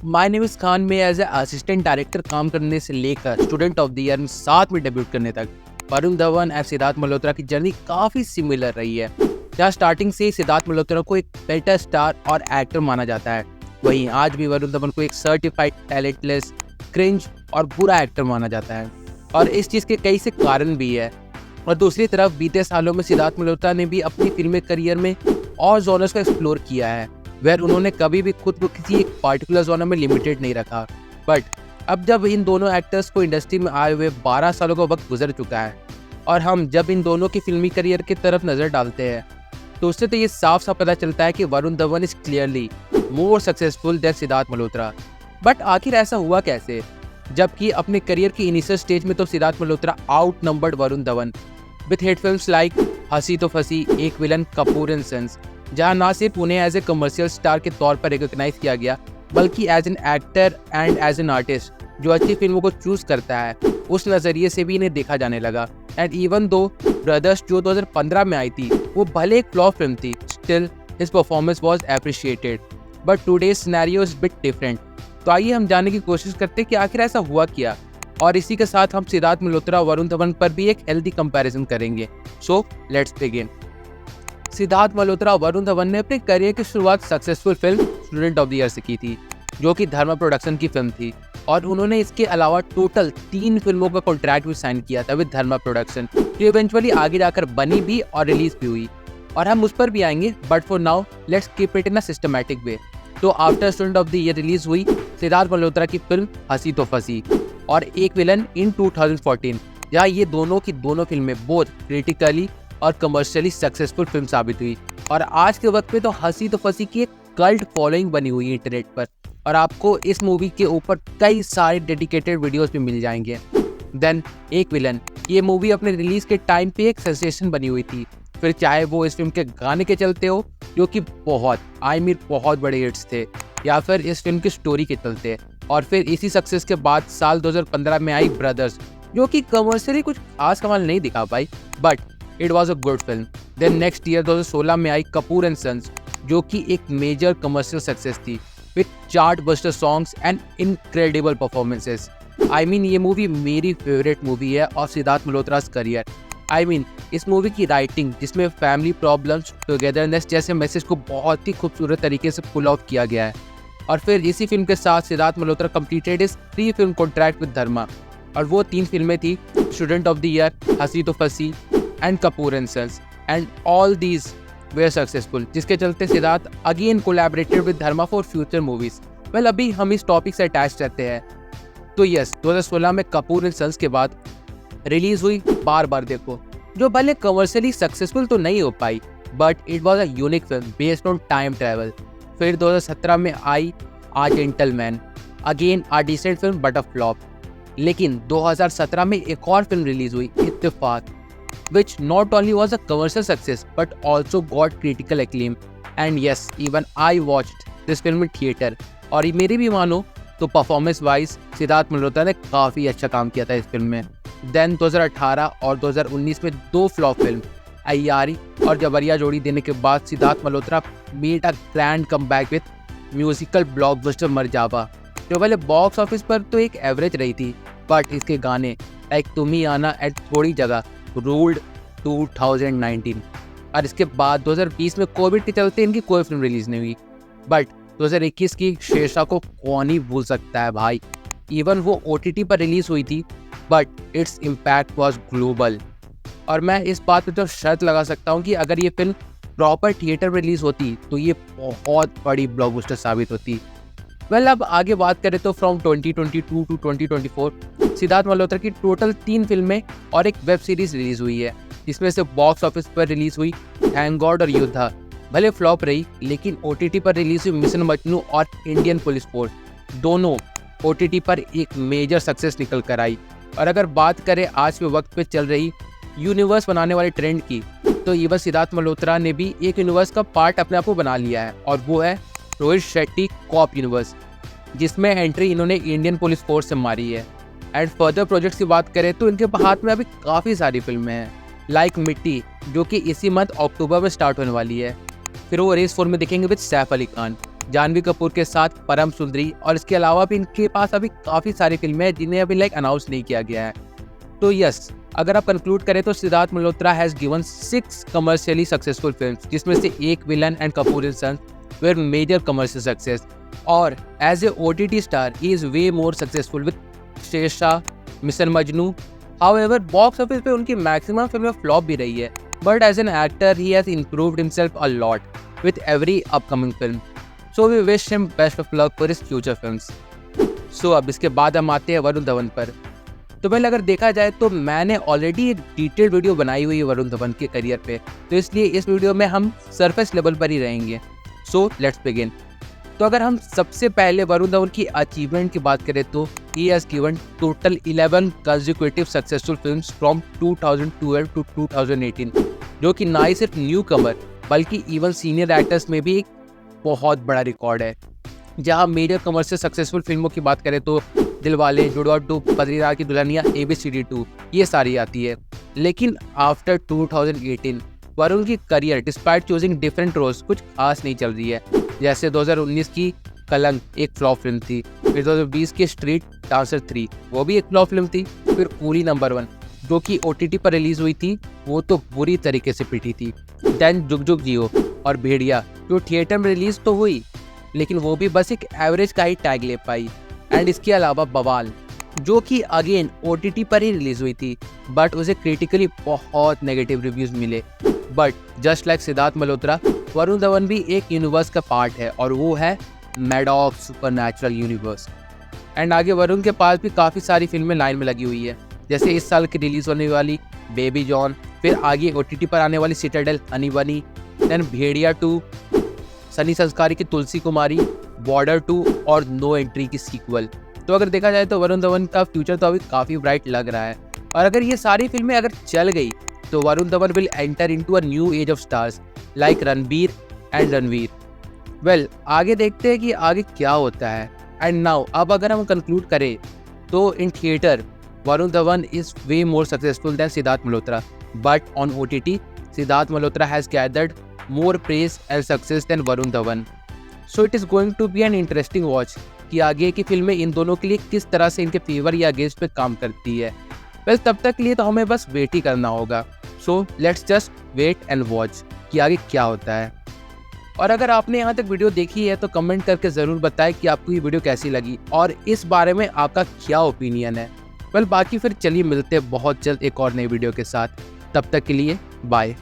My name is Khan में as a assistant director काम करने से लेकर स्टूडेंट ऑफ द ईयर में साथ में डेब्यूट करने तक वरुण धवन और सिद्धार्थ मल्होत्रा की जर्नी काफ़ी सिमिलर रही है। जहाँ स्टार्टिंग से ही सिद्धार्थ मल्होत्रा को एक बेटर स्टार और एक्टर माना जाता है, वहीं आज भी वरुण धवन को एक सर्टिफाइड टैलेंटलेस, क्रिंज और बुरा एक्टर माना जाता है, और इस चीज़ के कई से कारण भी है। और दूसरी तरफ बीते सालों में सिद्धार्थ मल्होत्रा ने भी अपनी फिल्मी करियर में और जॉनर्स को एक्सप्लोर किया है, वेर उन्होंने कभी भी खुद को किसी एक पार्टिकुलर जॉनर में लिमिटेड नहीं रखा। बट अब जब इन दोनों एक्टर्स को इंडस्ट्री में आए हुए 12 सालों का वक्त गुजर चुका है, और हम जब इन दोनों की फिल्मी करियर की तरफ नज़र डालते हैं, तो उससे तो ये साफ साफ पता चलता है कि Varun Dhawan is clearly more successful than Siddharth Malhotra. But आखिर ऐसा हुआ कैसे, जबकि अपने करियर की इनिशियल स्टेज में तो Siddharth Malhotra out numbered Varun Dhawan with hit films like हंसी तो फंसी, एक विलन, कपूर एंड सन्स, जहाँ ना सिर्फ उन्हें एज ए कमर्शियल स्टार के तौर पर रिकॉग्नाइज किया गया, बल्कि as an actor and as an artist जो अच्छी फिल्मों को चूज करता है, उस नज़रिए से भी इन्हें देखा जाने लगा। एंड इवन दो ब्रदर्स जो 2015 में आई थी, वो भले एक फ्लॉप फिल्म थी, still his performance was appreciated. But today's scenario is bit different. तो आइए हम जानने की कोशिश करते हैं कि आखिर ऐसा हुआ क्या, और इसी के साथ हम सिद्धार्थ मल्होत्रा वरुण धवन पर भी एक हेल्दी कंपैरिजन करेंगे। So let's begin. Siddharth Malhotra Varun Dhawan ने अपने करियर की शुरुआत successful film student of the year से की थी, जो कि धर्मा प्रोडक्शन की फिल्म थी, और उन्होंने इसके अलावा टोटल 3 फिल्मों का कॉन्ट्रैक्ट भी साइन किया था विद धर्मा प्रोडक्शन, जो इवेंचुअली आगे जाकर बनी भी और रिलीज भी हुई, और हम उस पर भी आएंगे। But for now let's keep it in a systematic way. तो after student of the year release हुई सिद्धार्थ मल्होत्रा की फिल्म हंसी तो फंसी और एक विलन इन 2014, जहाँ ये दोनों की दोनों फिल्में बोथ क्रिटिकली और कमर्शियली सक्सेसफुल फिल्म साबित हुई। और आज के वक्त पे तो हंसी तो फंसी की एक कल्ट फॉलोइंग बनी हुई है इंटरनेट पर, और आपको इस मूवी के ऊपर कई सारे डेडिकेटेड वीडियोस भी मिल जाएंगे। देन एक विलन, ये मूवी अपने रिलीज के टाइम पे एक सेंसेशन बनी हुई थी, फिर चाहे वो इस फिल्म के गाने के चलते हो, जो कि बहुत बड़े हिट्स थे, या फिर इस फिल्म की स्टोरी के चलते। और फिर इसी सक्सेस के बाद साल 2015 में आई ब्रदर्स, जो कि कमर्शियली कुछ खास कमाल नहीं दिखा पाई, but it was a good film. Then next year 2016 में आई कपूर एंड सन्स, जो कि एक मेजर कमर्शियल सक्सेस थी with chart buster songs and incredible performances. ये मूवी मेरी फेवरेट मूवी है ऑफ सिद्धार्थ मल्होत्रा's करियर। इस मूवी की राइटिंग, जिसमें फैमिली प्रॉब्लम्स, टुगेदरनेस जैसे मैसेज को बहुत ही खूबसूरत तरीके से पुल ऑफ किया गया है। और फिर इसी फिल्म के साथ सिद्धार्थ मल्होत्रा कंप्लीटेड इस 3 फिल्म कॉन्ट्रैक्ट विद धर्मा, और वो 3 फिल्में थी student of the year, Hasee Toh Phasee and Kapoor and Sons, and all these were successful, जिसके चलते Siddharth again collaborated with Dharma for future movies. Well, अभी हम इस टॉपिक से अटैच रहते हैं। तो यस, 2016 में कपूर एंड सन्स के बाद रिलीज हुई बार बार देखो, जो भले कमर्शियली सक्सेसफुल तो नहीं हो पाई, but it was a unique film based on time travel. फिर 2017 में आई a gentleman, again a decent film but a flop. लेकिन 2017 में एक और फिल्म रिलीज हुई, इत्तेफाक, which not only was a commercial success but also got critical acclaim, and yes, even I watched this film in theater। और मेरी भी मानो तो परफॉर्मेंस वाइज सिद्धार्थ मल्होत्रा ने काफ़ी अच्छा काम किया था इस फिल्म में। देन 2018 और 2019 में 2 फ्लॉप फिल्म अय्यारी और जबरिया जोड़ी देने के बाद Siddharth Malhotra made a grand comeback with musical blockbuster Marjaavaan, जो पहले बॉक्स ऑफिस पर तो एक एवरेज रही थी, बट इसके गाने लाइक तुम ही आना एट थोड़ी जगह रूल्ड 2019। और इसके बाद 2020 में कोविड के चलते इनकी कोई फिल्म रिलीज नहीं हुई, बट 2021 की शेरशाह को कौन ही भूल सकता है भाई। इवन वो OTT पर रिलीज हुई थी, but its impact was global. और मैं इस बात पर तो शर्त लगा सकता हूँ कि अगर ये फिल्म प्रॉपर थिएटर में रिलीज होती तो ये बहुत बड़ी ब्लॉकबस्टर साबित होती। वेल, अब आगे बात करें तो फ्रॉम 2022 टू 2024 सिद्धार्थ मल्होत्रा की टोटल 3 फिल्में और एक वेब सीरीज रिलीज हुई है, जिसमें से बॉक्स ऑफिस पर रिलीज हुई थैंक गॉड और योद्धा, भले फ्लॉप रही, लेकिन OTT पर रिलीज हुई मिशन मजनू और इंडियन पुलिस फोर्स, दोनों OTT पर एक मेजर सक्सेस निकल कर आई। और अगर बात करें आज के वक्त पे चल रही यूनिवर्स बनाने वाले ट्रेंड की, तो इवन सिद्धार्थ मल्होत्रा ने भी एक यूनिवर्स का पार्ट अपने आप को बना लिया है, और वो है रोहित शेट्टी कॉप यूनिवर्स, जिसमें एंट्री इन्होंने इंडियन पुलिस फोर्स से मारी है। एंड फर्दर प्रोजेक्ट्स की बात करें तो इनके हाथ में अभी काफ़ी सारी फिल्में हैं, लाइक मिट्टी, जो कि इसी मंथ अक्टूबर में स्टार्ट होने वाली है। फिर वो रेस 4 में दिखेंगे विद सैफ अली खान, जानवी कपूर के साथ परम सुंदरी, और इसके अलावा भी इनके पास अभी काफ़ी सारी फिल्में हैं जिन्हें अभी अनाउंस नहीं किया गया है। तो यस, अगर आप कंक्लूड करें तो Siddharth Malhotra has given 6 commercially successful films, जिसमें से एक villain and Kapoor and sons were major commercial success, और as a OTT star he is way more successful with Shershaah, mission Majnu. However box office पे उनकी मैक्सिमम फिल्में फ्लॉप भी रही है, but as an actor he has improved himself a lot with every upcoming film. So we wish him best of luck for his future films. So अब इसके बाद हम आते हैं वरुण धवन पर। तो पहले अगर देखा जाए तो मैंने ऑलरेडी एक डिटेल्ड वीडियो बनाई हुई है वरुण धवन के करियर पे, तो इसलिए इस वीडियो में हम सरफेस लेवल पर ही रहेंगे। So let's begin. तो अगर हम सबसे पहले वरुण धवन की अचीवमेंट की बात करें तो he has given total 11 consecutive successful films from 2012 to 2018, जो कि ना ही सिर्फ न्यू कमर बल्कि इवन सीनियर एक्टर्स में भी एक बहुत बड़ा रिकॉर्ड है। जहां मेजर कमर्शियल सक्सेसफुल फिल्मों की बात करें तो दिलवाले, जुड़वा 2, बद्रीनाथ की दुल्हनिया, ABCD 2 ये सारी आती है। लेकिन आफ्टर 2018 वरुण की career despite choosing different roles कुछ खास नहीं चल रही है। जैसे 2019 की कलंक एक फ्लॉप फिल्म थी, फिर 2020 की स्ट्रीट डांसर 3 वो भी एक फ्लॉप फिल्म थी, फिर कूली नंबर 1 जो कि OTT पर रिलीज हुई थी वो तो बुरी तरीके से पिटी थी। देन जुग जुग जियो और भेड़िया जो थिएटर में रिलीज तो हुई लेकिन वो भी बस एक एवरेज का ही टैग ले पाई। एंड इसके अलावा बवाल जो कि अगेन OTT पर ही रिलीज हुई थी बट उसे क्रिटिकली बहुत नेगेटिव रिव्यूज मिले। But just like Siddharth Malhotra, Varun Dhawan भी एक यूनिवर्स का पार्ट है और वो है मैडॉक सुपरनैचुरल यूनिवर्स। एंड आगे वरुण के पास भी काफ़ी सारी फिल्में लाइन में लगी हुई है, जैसे इस साल की रिलीज होने वाली बेबी जॉन, फिर आगे OTT पर आने वाली सिटाडेल हनी बनी, देन भेड़िया 2, सनी संस्कारी की तुलसी कुमारी, बॉर्डर 2 और नो एंट्री की सीक्वल। तो अगर देखा जाए तो वरुण धवन का फ्यूचर तो अभी काफ़ी ब्राइट लग रहा है, और अगर ये सारी फिल्में अगर चल गई तो Varun Dhawan will enter into a new age of stars like Ranbir and Ranveer. Well आगे देखते हैं कि आगे क्या होता है। एंड नाउ अब अगर हम कंक्लूड करें तो in theatre Varun Dhawan is way more successful than Siddharth Malhotra, but on OTT, Siddharth Malhotra has gathered more praise and success than Varun Dhawan. So it is going to be an interesting watch कि आगे की फिल्में इन दोनों के लिए किस तरह से इनके फेवर या अगेंस्ट पे काम करती है। बस तब तक के लिए तो हमें बस वेट ही करना होगा। So let's just wait and watch कि आगे क्या होता है। और अगर आपने यहाँ तक वीडियो देखी है तो कमेंट करके ज़रूर बताएं कि आपको ये वीडियो कैसी लगी और इस बारे में आपका क्या ओपिनियन है। बाकी फिर चलिए मिलते हैं बहुत जल्द एक और नई वीडियो के साथ। तब तक के लिए बाय।